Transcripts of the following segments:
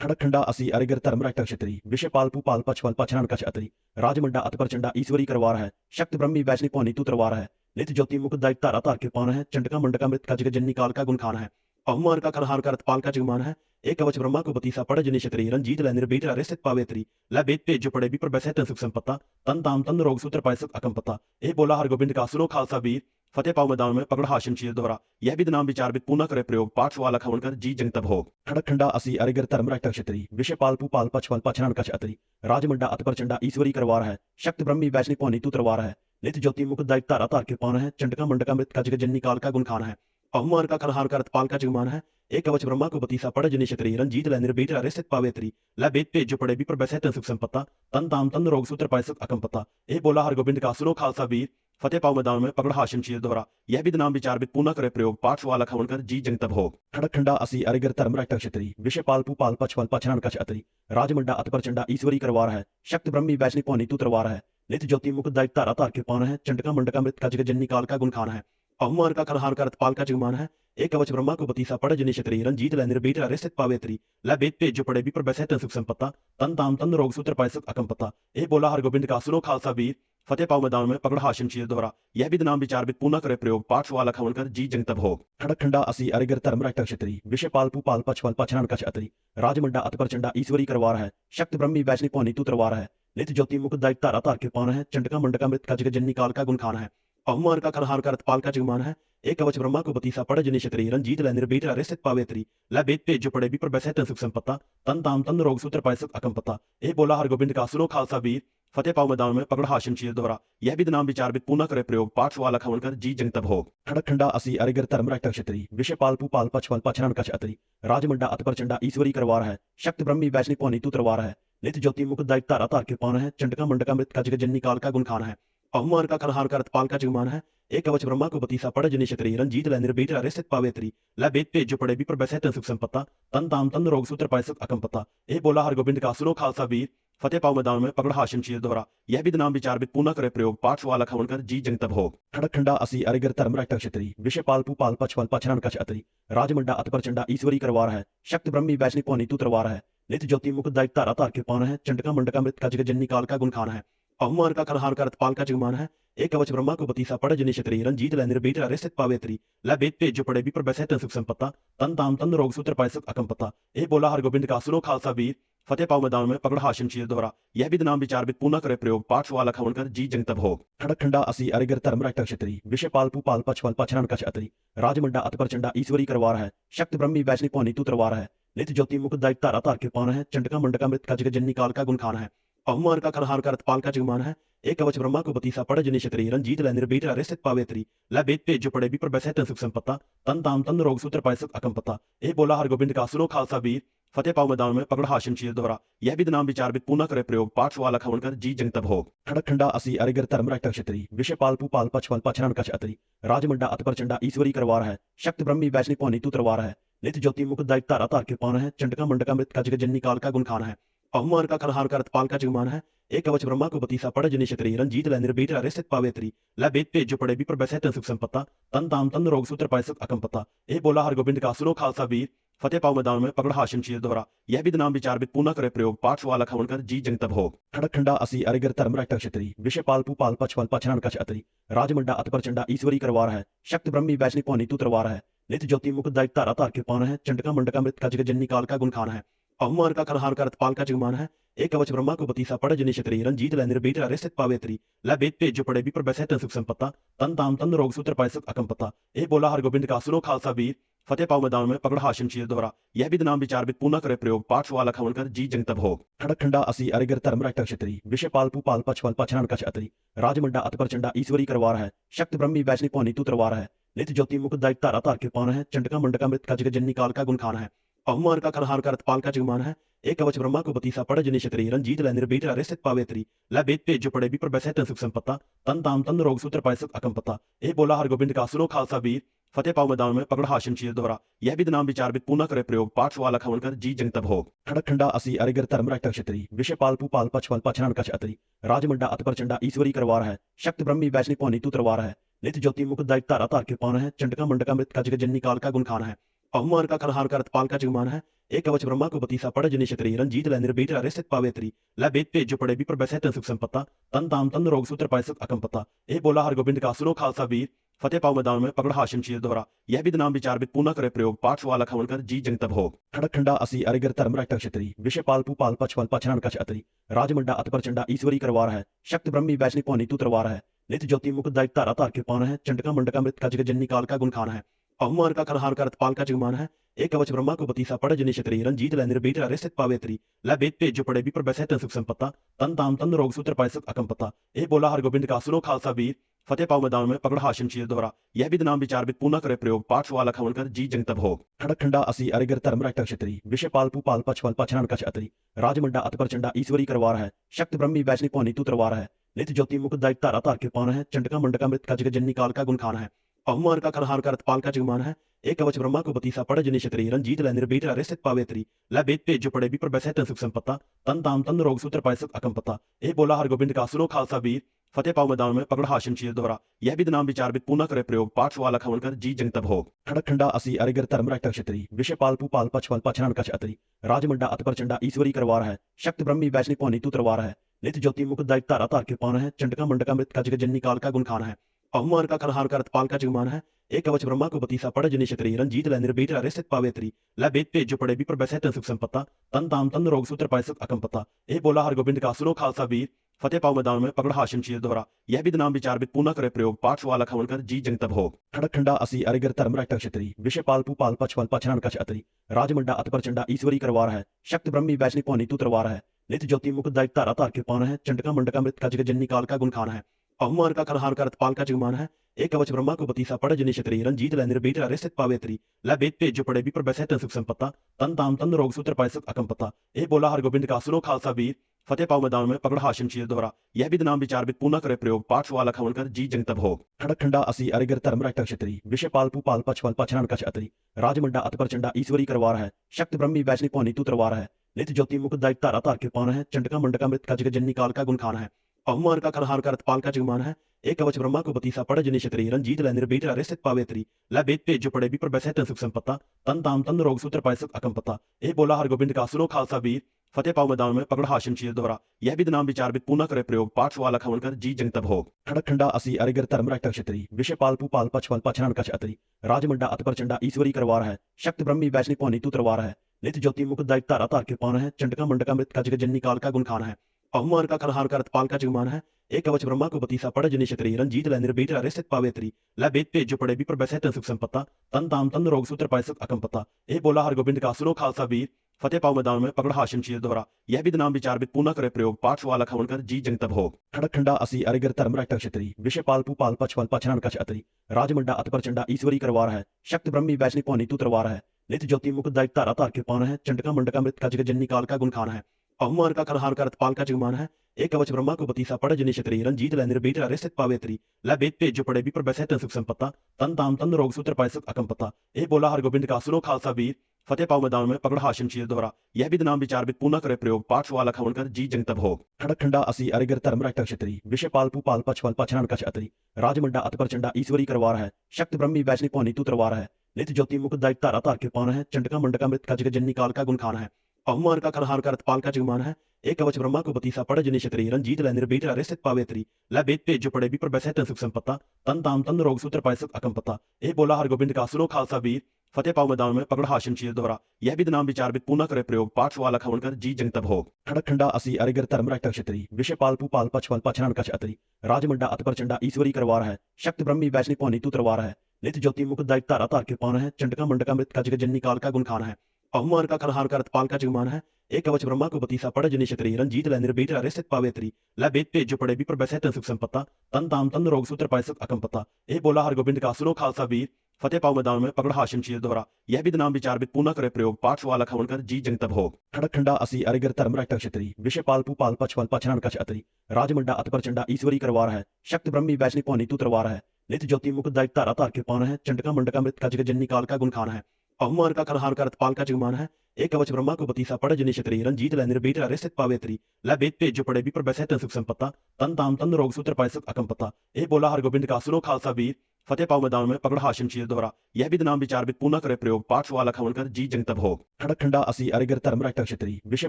खड़खंडा असी अरिगर धर्मराज तक क्षत्री विषय पालपू पाल पछवल पछरण कछ अतरी राजमंडा अत प्रचंडा ईश्वरी करवार है शक्त ब्रह्मी वैष्णि पौनी तू तरवार है नित ज्योति मुख दायिक धारा तार कृपान है चंडका मंडका मृत का जग जन्नी काल का गुण खान है अहुमान का खरहार करत पाल का जगमान है एक कवच ब्रह्मा को बतीसा पड़ जनि क्षत्री रंजीत लै निर्भीत रे स्थित पावेत्री लै बेत पेज जो पड़े भी पर बैसे तन सुख संपत्ता तन ताम तन रोग सूत्र पाय सुख अकम पत्ता ए बोला हर गोबिंद का सुनो खालसा वीर फतेह पाव मैदान में पकड़ हाशिम शील दोहरा यह भी नाम विचार विद पूना करे प्रयोग पाठ सवाल खवन कर जी जंग तब हो खड़खंडा असी अरिगर धर्मराज तक क्षत्री विषय पालपू पाल पछवल पछरण कछ अतरी राजमंडा अत प्रचंडा ईश्वरी करवार है शक्त ब्रह्मी वैष्णि पौनी तू तरवार है नित ज्योति मुख दायिक धारा तार कृपान है चंडका मंडका मृत का जग जन्नी काल का गुण खान है अहुमान का खरहार करत पाल का जगमान है एक कवच ब्रह्मा को बतीसा पड़ जनि क्षत्री रंजीत लै निर्भीत रे स्थित पावेत्री लै बेत पेज जो पड़े भी पर बैसे तन सुख संपत्ता तन ताम तन रोग सूत्र पाय सुख अकम पत्ता ए बोला हर गोबिंद का सुनो खालसा वीर फतेह पाव मैदान में पकड़ हाशिम शील दोहरा यह भी नाम विचार विद पूना करे प्रयोग पाठ सवाल खवन कर जी जंग तब हो खड़खंडा असी अरिगर धर्मराज तक क्षत्री विषय पालपू पाल पछवल पछरण कछ अतरी राजमंडा अत प्रचंडा ईश्वरी करवार है शक्त ब्रह्मी वैष्णि पौनी तू तरवार है नित ज्योति मुख दायिक धारा तार कृपान है चंडका मंडका मृत का जग जन्नी काल का गुण खान है अहुमान का खरहार करत पाल का जगमान है एक कवच ब्रह्मा को बतीसा पड़ जनि क्षत्री रंजीत लै निर्भीत रे स्थित पावेत्री लै बेत पेज जो पड़े भी पर बैसे तन सुख संपत्ता तन ताम तन रोग सूत्र पाय सुख अकम पत्ता ए बोला हर गोबिंद का सुनो खालसा वीर फतेह पाव मैदान में पकड़ हाशिम शील दोहरा यह भी नाम विचार विद पूना करे प्रयोग पाठ सवाल खवन कर जी जंग तब हो खड़खंडा असी अरिगर धर्मराज तक क्षत्री विषय पालपू पाल पछवल पछरण कछ अतरी राजमंडा अत प्रचंडा ईश्वरी करवार है शक्त ब्रह्मी वैष्णि पौनी तू तरवार है नित ज्योति मुख दायिक धारा तार कृपान है चंडका मंडका मृत का जग जन्नी काल का गुण खान है अहुमान का खरहार करत पाल का जगमान है एक कवच ब्रह्मा को बतीसा पड़ जनि क्षत्री रंजीत लै निर्भीत रे स्थित पावेत्री लै बेत पेज जो पड़े भी पर बैसे तन सुख संपत्ता तन ताम तन रोग सूत्र पाय सुख अकम पत्ता ए बोला हर गोबिंद का सुनो खालसा वीर फतेह पाव मैदान में पकड़ हाशिम शील दोहरा यह भी नाम विचार विद पूना करे प्रयोग पाठ सवाल खवन कर जी जंग तब हो खड़खंडा असी अरिगर धर्मराज तक क्षत्री विषय पालपू पाल पछवल पछरण कछ अतरी राजमंडा अत प्रचंडा ईश्वरी करवार है शक्त ब्रह्मी वैष्णि पौनी तू तरवार है नित ज्योति मुख दायिक धारा तार कृपान है चंडका मंडका मृत का जग जन्नी काल का गुण खान है अहुमान का खरहार करत पाल का जगमान है एक कवच ब्रह्मा को बतीसा पड़ जनि क्षत्री रंजीत लै निर्भीत रे स्थित पावेत्री लै बेत पेज जो पड़े भी पर बैसे तन सुख संपत्ता तन ताम तन रोग सूत्र पाय सुख अकम पत्ता ए बोला हर गोबिंद का सुनो खालसा वीर फतेह पाव मैदान में पकड़ हाशिम शील दोहरा यह भी नाम विचार विद पूना करे प्रयोग पाठ सवाल खवन कर जी जंग तब हो खड़खंडा असी अरिगर धर्मराज तक क्षत्री विषय पालपू पाल पछवल पछरण कछ अतरी राजमंडा अत प्रचंडा ईश्वरी करवार है शक्त ब्रह्मी वैष्णि पौनी तू तरवार है नित ज्योति मुख दायिक धारा तार कृपान है चंडका मंडका मृत का जग जन्नी काल का गुण खान है अहुमान का खरहार करत पाल का जगमान है एक कवच ब्रह्मा को बतीसा पड़ जनि क्षत्री रंजीत लै निर्भीत रे स्थित पावेत्री लै बेत पेज जो पड़े भी पर बैसे तन सुख संपत्ता तन ताम तन रोग सूत्र पाय सुख अकम पत्ता ए बोला हर गोबिंद का सुनो खालसा वीर फतेह पाव मैदान में पकड़ हाशिम शील दोहरा यह भी नाम विचार विद पूना करे प्रयोग पाठ सवाल खवन कर जी जंग तब हो खड़खंडा असी अरिगर धर्मराज तक क्षत्री विषय पालपू पाल पछवल पछरण कछ अतरी राजमंडा अत प्रचंडा ईश्वरी करवार है शक्त ब्रह्मी वैष्णि पौनी तू तरवार है नित ज्योति मुख दायिक धारा तार कृपान है चंडका मंडका मृत का जग जन्नी काल का गुण खान है अहुमान का खरहार करत पाल का जगमान है एक कवच ब्रह्मा को बतीसा पड़ जनि क्षत्री रंजीत लै निर्भीत रे स्थित पावेत्री लै बेत पेज जो पड़े भी पर बैसे तन सुख संपत्ता तन ताम तन रोग सूत्र पाय सुख अकम पत्ता ए बोला हर गोबिंद का सुनो खालसा वीर फतेह पाव मैदान में पकड़ हाशिम शील दोहरा यह भी नाम विचार विद पूना करे प्रयोग पाठ सवाल खवन कर जी जंग तब हो खड़खंडा असी अरिगर धर्मराज तक क्षत्री विषय पालपू पाल पछवल पछरण कछ अतरी राजमंडा अत प्रचंडा ईश्वरी करवार है शक्त ब्रह्मी वैष्णि पौनी तू तरवार है नित ज्योति मुख दायिक धारा तार कृपान है चंडका मंडका मृत का जग जन्नी काल का गुण खान है अहुमान का खरहार करत पाल का जगमान है एक कवच ब्रह्मा को बतीसा पड़ जनि क्षत्री रंजीत लै निर्भीत रे स्थित पावेत्री लै बेत पेज जो पड़े भी पर बैसे तन सुख संपत्ता तन ताम तन रोग सूत्र पाय सुख अकम पत्ता ए बोला हर गोबिंद का सुनो खालसा वीर फतेह पाव मैदान में पकड़ हाशिम शील दोहरा यह भी नाम विचार विद पूना करे प्रयोग पाठ सवाल खवन कर जी जंग तब हो खड़खंडा असी अरिगर धर्मराज तक क्षत्री विषय पालपू पाल पछवल पछरण कछ अतरी राजमंडा अत प्रचंडा ईश्वरी करवार है शक्त ब्रह्मी वैष्णि पौनी तू तरवार है नित ज्योति मुख दायिक धारा तार कृपान है चंडका मंडका मृत का जग जन्नी काल का गुण खान है अहुमान का खरहार करत पाल का जगमान है एक कवच ब्रह्मा को बतीसा पड़ जनि क्षत्री रंजीत लै निर्भीत रे स्थित पावेत्री लै बेत पेज जो पड़े भी पर बैसे तन सुख संपत्ता तन ताम तन रोग सूत्र पाय सुख अकम पत्ता ए बोला हर गोबिंद का सुनो खालसा वीर फतेह पाव मैदान में पकड़ हाशिम शील दोहरा यह भी नाम विचार विद पूना करे प्रयोग पाठ सवाल खवन कर जी जंग तब हो खड़खंडा असी अरिगर धर्मराज तक क्षत्री विषय पालपू पाल पछवल पछरण कछ अतरी राजमंडा अत प्रचंडा ईश्वरी करवार है शक्त ब्रह्मी वैष्णि पौनी तू तरवार है नित ज्योति मुख दायिक धारा तार कृपान है चंडका मंडका मृत का जग जन्नी काल का गुण खान है अहुमान का खरहार करत पाल का जगमान है एक कवच ब्रह्मा को बतीसा पड़ जनि क्षत्री रंजीत लै निर्भीत रे स्थित पावेत्री लै बेत पेज जो पड़े भी पर बैसे तन सुख संपत्ता तन ताम तन रोग सूत्र पाय सुख अकम पत्ता ए बोला हर गोबिंद का सुनो खालसा वीर फतेह पाव मैदान में पकड़ हाशिम शील दोहरा यह भी नाम विचार विद पूना करे प्रयोग पाठ सवाल खवन कर जी जंग तब हो खड़खंडा असी अरिगर धर्मराज तक क्षत्री विषय पालपू पाल पछवल पछरण कछ अतरी राजमंडा अत प्रचंडा ईश्वरी करवार है शक्त ब्रह्मी वैष्णि पौनी तू तरवार है नित ज्योति मुख दायिक धारा तार कृपान है चंडका मंडका मृत का जग जन्नी काल का गुण खान है अहुमान का खनहान करत पाल का जगमान है एक कवच ब्रह्मा को बतीसा पड़ जनि क्षत्री रंजीत लै निर्बीट रिस्थित पावेत्री लै बेत पे जो पड़े विपर बैसे सुख संपत्ता तन ताम तन रोग सूत्र पैसत अकंपता ए बोला हर गोबिंद का सुनो खालसा वीर फतेह पाव मैदान में पकड़ हाशिम शीर दोहरा यह भी नाम विचार बित पूना करे प्रयोग पाठ सुवाला खवन कर जी जंग तब हो खड़क खंडा असी अरिगर धर्म राष्ट्र क्षत्री विषय पालपू पाल पचवल पचरण कच अतरी राजमंडा अत प्रचंडा ईश्वरी करवार है शक्त ब्रह्मी वैष्णि पौनी तू तरवार है नित्य ज्योति मुख दायिक तारा तार कृपान है चंडका मंडका मृत का जग जननी काल का गुण खान है अहुमान का खनहार का पाल का जगमान है एक कवच ब्रह्मा को बतीसा पड़ जनि क्षत्री रंजीत लै निर्बीट रिस्थित पावेत्री लै बेत पे जो पड़े विपर बैसे सुख संपत्ता तन ताम तन रोग सूत्र पैसत अकंपता ए बोला हर गोबिंद का सुनो खालसा वीर फतेह पाव मैदान में पकड़ हाशिम शीर दोहरा यह भी नाम विचार बित पूना करे प्रयोग पाठ सुवाला खवन कर जी जंग तब हो खड़क खंडा असी अरिगर धर्म राष्ट्र क्षत्री विषय पालपू पाल पचवल पचरण कच अतरी राजमंडा अत प्रचंडा ईश्वरी करवार है शक्त ब्रह्मी वैष्णि पौनी तू तरवार है नित्य ज्योति मुख दायिक तारा तार कृपान है चंडका मंडका मृत का जग जननी काल का गुण खान है अहुमान का खनहार का पाल का जगमान है एक कवच ब्रह्मा को बतीसा पड़ जनि क्षत्री रंजीत लै निर्बीट रिस्थित पावेत्री लै बेत पे जो पड़े विपर बैसे सुख संपत्ता तन ताम तन रोग सूत्र पैसत अकंपता ए बोला हर गोबिंद का सुनो खालसा वीर फतेह पाव मैदान में पकड़ हाशिम शीर दोहरा यह भी नाम विचार बित पूना करे प्रयोग पाठ सुवाला खवन कर जी जंग तब हो खड़क खंडा असी अरिगर धर्म राष्ट्र क्षत्री विषय पालपू पाल पचवल पचरण कच अतरी राजमंडा अत प्रचंडा ईश्वरी करवार है शक्त ब्रह्मी वैष्णि पौनी तू तरवार है नित्य ज्योति मुख दायिक तारा तार कृपान है चंडका मंडका मृत का जग जननी काल का गुण खान है अहुमान का खनहार का पाल का जगमान है एक कवच ब्रह्मा को बतीसा पड़ जनि क्षत्री रंजीत लै निर्बीट रिस्थित पावेत्री लै बेत पे जो पड़े विपर बैसे सुख संपत्ता तन ताम तन रोग सूत्र पैसत अकंपता ए बोला हर गोबिंद का सुनो खालसा वीर फतेह पाव मैदान में पकड़ हाशिम शीर दोहरा यह भी नाम विचार बित पूना करे प्रयोग पाठ सुवाला खवन कर जी जंग तब हो खड़क खंडा असी अरिगर धर्म राष्ट्र क्षत्री विषय पालपू पाल पचवल पचरण कच अतरी राजमंडा अत प्रचंडा ईश्वरी करवार है शक्त ब्रह्मी वैष्णि पौनी तू तरवार है नित्य ज्योति मुख दायिक तारा तार कृपान है चंडका मंडका मृत का जग जननी काल का गुण खान है अहुमान का खनहार का पाल का जगमान है एक कवच ब्रह्मा को बतीसा पड़ जनि क्षत्री रंजीत लै निर्बीट रिस्थित पावेत्री लै बेत पे जो पड़े विपर बैसे सुख संपत्ता तन ताम तन रोग सूत्र पैसत अकंपता ए बोला हर गोबिंद का सुनो खालसा वीर फतेह पाव मैदान में पकड़ हाशिम शीर दोहरा यह भी नाम विचार बित पूना करे प्रयोग पाठ सुवाला खवन कर जी जंग तब हो खड़क खंडा असी अरिगर धर्म राष्ट्र क्षत्री विषय पालपू पाल पचवल पचरण कच अतरी राजमंडा अत प्रचंडा ईश्वरी करवार है शक्त ब्रह्मी वैष्णि पौनी तू तरवार है नित्य ज्योति मुख दायिक तारा तार कृपान है चंडका मंडका मृत का जग जननी काल का गुण खान है अहुमान का खनहार का पाल का जगमान है एक कवच ब्रह्मा को बतीसा पड़ जनि क्षत्री रंजीत लै निर्बीट रिस्थित पावेत्री लै बेत पे जो पड़े विपर बैसे सुख संपत्ता तन ताम तन रोग सूत्र पैसत अकंपता ए बोला हर गोबिंद का सुनो खालसा वीर फतेह पाव मैदान में पकड़ हाशिम शीर दोहरा यह भी नाम विचार बित पूना करे प्रयोग पाठ सुवाला खवन कर जी जंग तब हो खड़क खंडा असी अरिगर धर्म राष्ट्र क्षत्री विषय पालपू पाल पचवल पचरण कच अतरी राजमंडा अत प्रचंडा ईश्वरी करवार है शक्त ब्रह्मी वैष्णि पौनी तू तरवार है नित्य ज्योति मुख दायिक तारा तार कृपान है चंडका मंडका मृत का जग जननी काल का गुण खान है अहुमान का खनहार का पाल का जगमान है एक कवच ब्रह्मा को बतीसा पड़ जनि क्षत्री रंजीत लै निर्बीट रिस्थित पावेत्री लै बेत पे जो पड़े विपर बैसे सुख संपत्ता तन ताम तन रोग सूत्र पैसत अकंपता ए बोला हर गोबिंद का सुनो खालसा वीर फतेह पाव मैदान में पकड़ हाशिम शीर दोहरा यह भी नाम विचार बित पूना करे प्रयोग पाठ सुवाला खवन कर जी जंग तब हो खड़क खंडा असी अरिगर धर्म राष्ट्र क्षत्री विषय पालपू पाल पचवल पचरण कच अतरी राजमंडा अत प्रचंडा ईश्वरी करवार है शक्त ब्रह्मी वैष्णि पौनी तू तरवार है नित्य ज्योति मुख दायिक तारा तार कृपान है चंडका मंडका मृत का जग जननी काल का गुण खान है अहुमान का खनहार का पाल का जगमान है एक कवच ब्रह्मा को बतीसा पड़ जनि क्षत्री रंजीत लै निर्बीट रिस्थित पावेत्री लै बेत पे जो पड़े विपर बैसे सुख संपत्ता तन ताम तन रोग सूत्र पैसत अकंपता ए बोला हर गोबिंद का सुनो खालसा वीर फतेह पाव मैदान में पकड़ हाशिम शीर दोहरा यह भी नाम विचार बित पूना करे प्रयोग पाठ सुवाला खवन कर जी जंग तब हो खड़क खंडा असी अरिगर धर्म राष्ट्र क्षत्री विषय पालपू पाल पचवल पचरण कच अतरी राजमंडा अत प्रचंडा ईश्वरी करवार है शक्त ब्रह्मी वैष्णि पौनी तू तरवार है नित्य ज्योति मुख दायिक तारा तार कृपान है चंडका मंडका मृत का जग जननी काल का गुण खान है अहुमान का खनहार का पाल का जगमान है एक कवच ब्रह्मा को बतीसा पड़ जनि क्षत्री रंजीत लै निर्बीट रिस्थित पावेत्री लै बेत पे जो पड़े विपर बैसे सुख संपत्ता तन ताम तन रोग सूत्र पैसत अकंपता ए बोला हर गोबिंद का सुनो खालसा वीर फतेह पाव मैदान में पकड़ हाशिम शीर दोहरा यह भी नाम विचार बित पूना करे प्रयोग पाठ सुवाला खवन कर जी जंग तब हो खड़क खंडा असी अरिगर धर्म राष्ट्र क्षत्री विषय पालपू पाल पचवल पचरण कच अतरी राजमंडा अत प्रचंडा ईश्वरी करवार है शक्त ब्रह्मी वैष्णि पौनी तू तरवार है नित्य ज्योति मुख दायिक तारा तार कृपान है चंडका मंडका मृत का जग जननी काल का गुण खान है अहुमान का खनहार का पाल का जगमान है एक कवच ब्रह्मा को बतीसा पड़ जनि क्षत्री रंजीत लै निर्बीट रिस्थित पावेत्री लै बेत पे जो पड़े विपर बैसे सुख संपत्ता तन ताम तन रोग सूत्र पैसत अकंपता ए बोला हर गोबिंद का सुनो खालसा वीर फतेह पाव मैदान में पकड़ हाशिम शीर दोहरा यह भी नाम विचार बित पूना करे प्रयोग पाठ सुवाला खवन कर जी जंग तब हो खड़क खंडा असी अरिगर धर्म राष्ट्र क्षत्री विषय पालपू पाल पचवल पचरण कच अतरी राजमंडा अत प्रचंडा ईश्वरी करवार है शक्त ब्रह्मी वैष्णि पौनी तू तरवार है नित्य ज्योति मुख दायिक तारा तार कृपान है चंडका मंडका मृत का जग जननी काल का गुण खान है अहुमान का खनहार का पाल का जगमान है एक कवच ब्रह्मा को बतीसा पड़ जनि क्षत्री रंजीत लै निर्बीट रिस्थित पावेत्री लै बेत पे जो पड़े विपर बैसे सुख संपत्ता तन ताम तन रोग सूत्र पैसत अकंपता ए बोला हर गोबिंद का सुनो खालसा वीर फतेह पाओ मैदान में पकड़ हाशिम शीर दोहरा यह भी नाम विचारविद पुनः करे प्रयोग पाठ सुवाला खवन कर जी जंग तब हो खड़क खंडा असी अरिगर धर्मराज क्षत्री विषय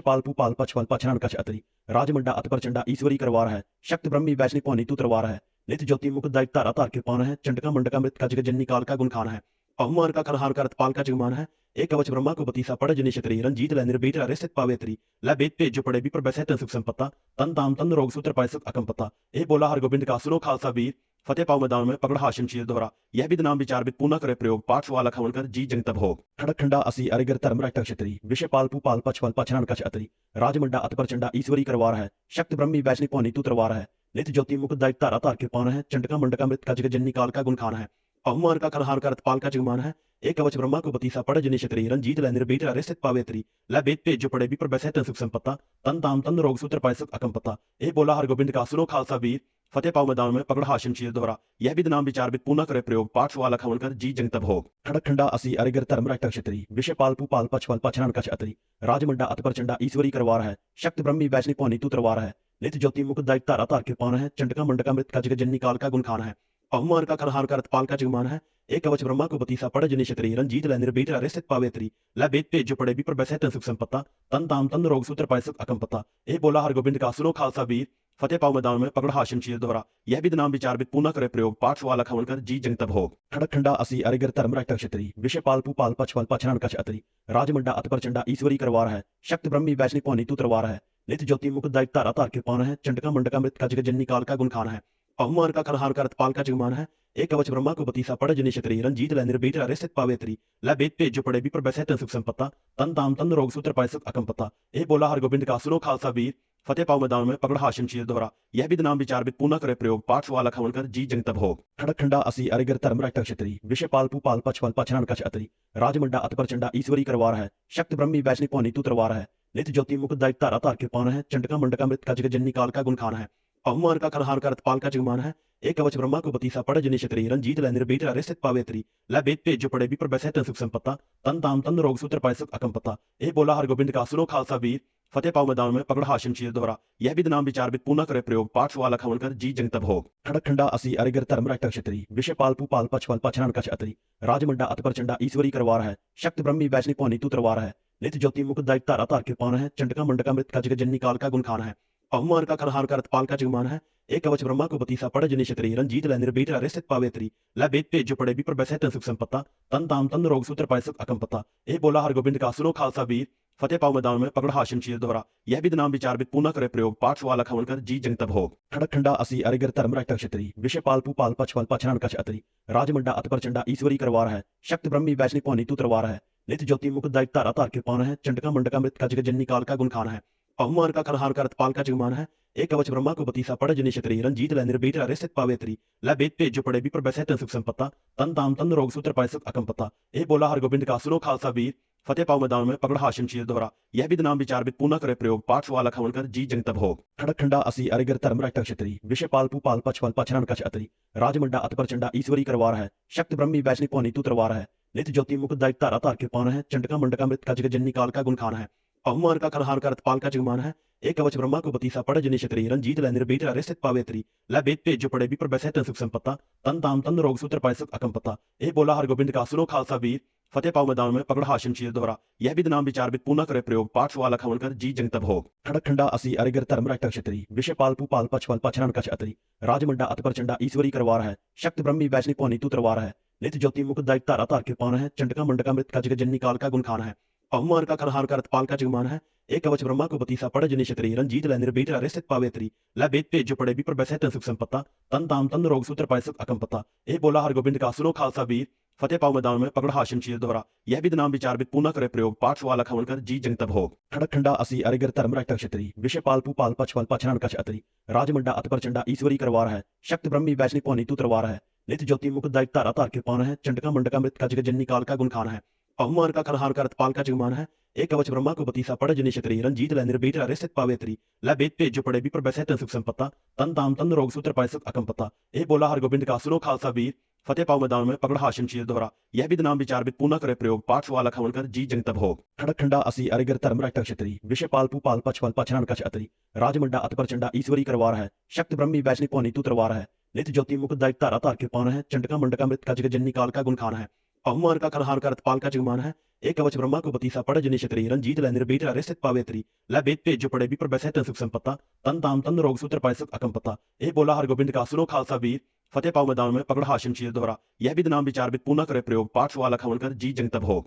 पालपू पाल पचपल पछनान कछ अतरी राजमंडा अत प्रचंडा ईश्वरी करवार है शक्त ब्रह्मी वैष्णि पौनी तू तरवार है नित ज्योति मुख दायिक तारा तार कृपान है चंडका मंडका मृत का जग जननी काल का गुण खान है अहुमान का खनहार का रतपाल का जगमान है एक कवच ब्रह्मा को बतीसा पड़ जनि क्षत्री रंजीत लै निर्भीत रित पावेत्री लै बेत पेज जो पड़े भी पर बैसे तन सुख संपत्ता तन ताम तन रोग सूत्र पाय सुख अकम पत्ता ए बोला हर गोबिंद का सुनो खालसा वीर फतेह पाओ मैदान में पकड़ हाशिम शीर दोहरा यह भी नाम विचार विद पुनः करे प्रयोग पाठ सुवाला खवन कर जी जंग तब हो खड़क खंडा असी अरिगर धर्मराज क्षत्री विषय पालपू पाल पचपल पछनान कछ अतरी राजमंडा अत प्रचंडा ईश्वरी करवार है शक्त ब्रह्मी वैष्णि पौनी तू तरवार है नित ज्योति मुख दायिक तारा तार कृपान है चंडका मंडका मृत का जग जननी काल का गुण खान है अहुमान का खनहार का रतपाल का जगमान है एक कवच ब्रह्मा को बतीसा पड़ जनि क्षत्री रंजीत लै निर्भीत रित पावेत्री लै बेत पेज जो पड़े भी पर बैसे तन सुख संपत्ता तन ताम तन रोग सूत्र पाय सुख अकम पत्ता ए बोला हर गोबिंद का सुनो खालसा वीर फतेह पाओ मैदान में पकड़ हाशिम शीर दोहरा यह भी नाम विचार विद पुनः करे प्रयोग पाठ सुवाला खवन कर जी जंग तब हो खड़क खंडा असी अरिगर धर्मराज क्षत्री विषय पालपू पाल पचपल पछनान कछ अतरी राजमंडा अत प्रचंडा ईश्वरी करवार है शक्त ब्रह्मी वैष्णि पौनी तू तरवार है नित ज्योति मुख दायिक तारा तार कृपान है चंडका मंडका मृत का जग जननी काल का गुण खान है अहुमान का खनहार का रतपाल का जगमान है एक कवच ब्रह्मा को बतीसा पड़ जनि क्षत्री रंजीत लै निर्भीत रित पावेत्री लै बेत पेज जो पड़े भी पर बैसे तन सुख संपत्ता तन ताम तन रोग सूत्र पाय सुख अकम पत्ता ए बोला हर गोबिंद का सुनो खालसा वीर फतेह पाओ मैदान में पकड़ हाशिम शीर दोहरा यह भी नाम विचार विद पुनः करे प्रयोग पाठ सुवाला खवन कर जी जंग तब हो खड़क खंडा असी अरिगर धर्मराज क्षत्री विषय पालपू पाल पचपल पछनान कछ अतरी राजमंडा अत प्रचंडा ईश्वरी करवार है शक्त ब्रह्मी वैष्णि पौनी तू तरवार है नित ज्योति मुख दायिक तारा तार कृपान है चंडका मंडका मृत का जग जननी काल का गुण खान है अहुमान का खनहार का रतपाल का जगमान है एक कवच ब्रह्मा को बतीसा पड़ जनि क्षत्री रंजीत लै निर्भीत रित पावेत्री लै बेत पेज जो पड़े भी पर बैसे तन सुख संपत्ता तन ताम तन रोग सूत्र पाय सुख अकम पत्ता ए बोला हर गोबिंद का सुनो खालसा वीर फतेह पाओ मैदान में पकड़ हाशिम शीर दोहरा यह भी नाम विचार विद पुनः करे प्रयोग पाठ सुवाला खवन कर जी जंग तब हो खड़क खंडा असी अरिगर धर्मराज क्षत्री विषय पालपू पाल पचपल पछनान कछ अतरी राजमंडा अत प्रचंडा ईश्वरी करवार है शक्त ब्रह्मी वैष्णि पौनी तू तरवार है नित ज्योति मुख दायिक तारा तार कृपान है चंडका मंडका मृत का जग जननी काल का गुण खान है अहुमान का खनहार का रतपाल का जगमान है एक कवच ब्रह्मा को बतीसा पड़ जनि क्षत्री रंजीत लै निर्भीत रित पावेत्री लै बेत पेज जो पड़े भी पर बैसे तन सुख संपत्ता तन ताम तन रोग सूत्र पाय सुख अकम पत्ता ए बोला हर गोबिंद का सुनो खालसा वीर फतेह पाओ मैदान में पकड़ हाशिम शीर दोहरा यह भी नाम विचार विद पुनः करे प्रयोग पाठ सुवाला खवन कर जी जंग तब हो खड़क खंडा असी अरिगर धर्मराज क्षत्री विषय पालपू पाल पचपल पछनान कछ अतरी राजमंडा अत प्रचंडा ईश्वरी करवार है शक्त ब्रह्मी वैष्णि पौनी तू तरवार है नित ज्योति मुख दायिक तारा तार कृपान है चंडका मंडका मृत का जग जननी काल का गुण खान है अहुमान का खनहार का रतपाल का जगमान है एक कवच ब्रह्मा को बतीसा पड़ जनि क्षत्री रंजीत लै निर्भीत रित पावेत्री लै बेत पेज जो पड़े भी पर बैसे तन सुख संपत्ता तन ताम तन रोग सूत्र पाय सुख अकम पत्ता ए बोला हर गोबिंद का सुनो खालसा वीर फतेह पाओ मैदान में पकड़ हाशिम शीर दोहरा यह भी नाम विचार विद पुनः करे प्रयोग पाठ सुवाला खवन कर जी जंग तब हो खड़क खंडा असी अरिगर धर्मराज क्षत्री विषय पालपू पाल पचपल पछनान कछ अतरी राजमंडा अत प्रचंडा ईश्वरी करवार है शक्त ब्रह्मी वैष्णि पौनी तू तरवार है नित ज्योति मुख दायिक तारा तार कृपान है चंडका मंडका मृत का जग जननी काल का गुण खान है अहुमान का खनहार का रतपाल का जगमान है एक कवच ब्रह्मा को बतीसा पड़ जनि क्षत्री रंजीत लै निर्भीत रित पावेत्री लै बेत पेज जो पड़े भी पर बैसे तन सुख संपत्ता तन ताम तन रोग सूत्र पाय सुख अकम पत्ता ए बोला हर गोबिंद का सुनो खालसा वीर फतेह पाओ मैदान में पकड़ हाशिम शीर दोहरा यह भी नाम विचार विद पुनः करे प्रयोग पाठ सुवाला खवन कर जी जंग तब हो खड़क खंडा असी अरिगर धर्मराज क्षत्री विषय पालपू पाल पचपल पछनान कछ अतरी राजमंडा अत प्रचंडा ईश्वरी करवार है शक्त ब्रह्मी वैष्णि पौनी तू तरवार है नित ज्योति मुख दायिक तारा तार कृपान है चंडका मंडका मृत का जग जननी काल का गुण खान है अहुमान का खनहार का रतपाल का जगमान है एक कवच ब्रह्मा को बतीसा पड़ जनि क्षत्री रंजीत लै निर्भीत रित पावेत्री लै बेत पेज जो पड़े भी पर बैसे तन सुख संपत्ता तन ताम तन रोग सूत्र पाय सुख अकम पत्ता ए बोला हर गोबिंद का सुनो खालसा वीर फतेह पाओ मैदान में पकड़ हाशिम शीर दोहरा यह भी नाम विचार विद पुनः करे प्रयोग पाठ सुवाला खवन कर जी जंग तब हो खड़क खंडा असी अरिगर धर्मराज क्षत्री विषय पालपू पाल पचपल पछनान कछ अतरी राजमंडा अत प्रचंडा ईश्वरी करवार है शक्त ब्रह्मी वैष्णि पौनी तू तरवार है नित ज्योति मुख दायिक तारा तार कृपान है चंडका मंडका मृत का जग जननी काल का गुण खान है अहुमान का खनहार का रतपाल का जगमान है एक कवच ब्रह्मा को बतीसा पड़ जनि क्षत्री रंजीत लै निर्भीत रित पावेत्री लै बेत पेज जो पड़े भी पर बैसे तन सुख संपत्ता तन ताम तन रोग सूत्र पाय सुख अकम पत्ता ए बोला हर गोबिंद का सुनो खालसा वीर फतेह पाओ मैदान में पकड़ हाशिम शीर दोहरा यह भी नाम विचार विद पुनः करे प्रयोग पाठ सुवाला खवन कर जी जंग तब हो खड़क खंडा असी अरिगर धर्मराज क्षत्री विषय पालपू पाल पचपल पछनान कछ अतरी राजमंडा अत प्रचंडा ईश्वरी करवार है शक्त ब्रह्मी वैष्णि पौनी तू तरवार है नित ज्योति मुख दायिक तारा तार कृपान है चंडका मंडका मृत का जग जननी काल का गुण खान है अहुमान का खनहार का रतपाल का जगमान है एक कवच ब्रह्मा को बतीसा पड़ जनि क्षत्री रंजीत लै निर्भीत रित पावेत्री लै बेत पेज जो पड़े भी पर बैसे तन सुख संपत्ता तन ताम तन रोग सूत्र पाय सुख अकम पत्ता ए बोला हर गोबिंद का सुनो खालसा वीर फतेह पाओ मैदान में पकड़ हाशिम शीर दोहरा यह भी नाम विचार विद पुनः करे प्रयोग पाठ सुवाला खवन कर जी जंग तब हो खड़क खंडा असी अरिगर धर्मराज क्षत्री विषय पालपू पाल पचपल पछनान कछ अतरी राजमंडा अत प्रचंडा ईश्वरी करवार है शक्त ब्रह्मी वैष्णि पौनी तू तरवार है नित ज्योति मुख दैत धारा तार कृपान है चंडका मंडका मृत का जग जननी काल का गुण खान है पहुमान का खलहान का रतपाल का जगमान है एक कवच ब्रह्मा को पतीसा पड़ जनी क्षत्री रंजीत लै निर्भीत रे स्थित पावेत्री लै बेद पेज जो पड़े भी पर बैसे तन सुख संपत्ता तन ताम तन रोग सूत्र पाए सुख अकंपता ए बोला हर गोबिंद का सुनो खालसा वीर फतेह पाओ मैदान में पकड़ हाशिम शीर दोहरा यह विद नाम विचार विद पूना करे प्रयोग पाठ सवाल हवन कर जी जंग तब हो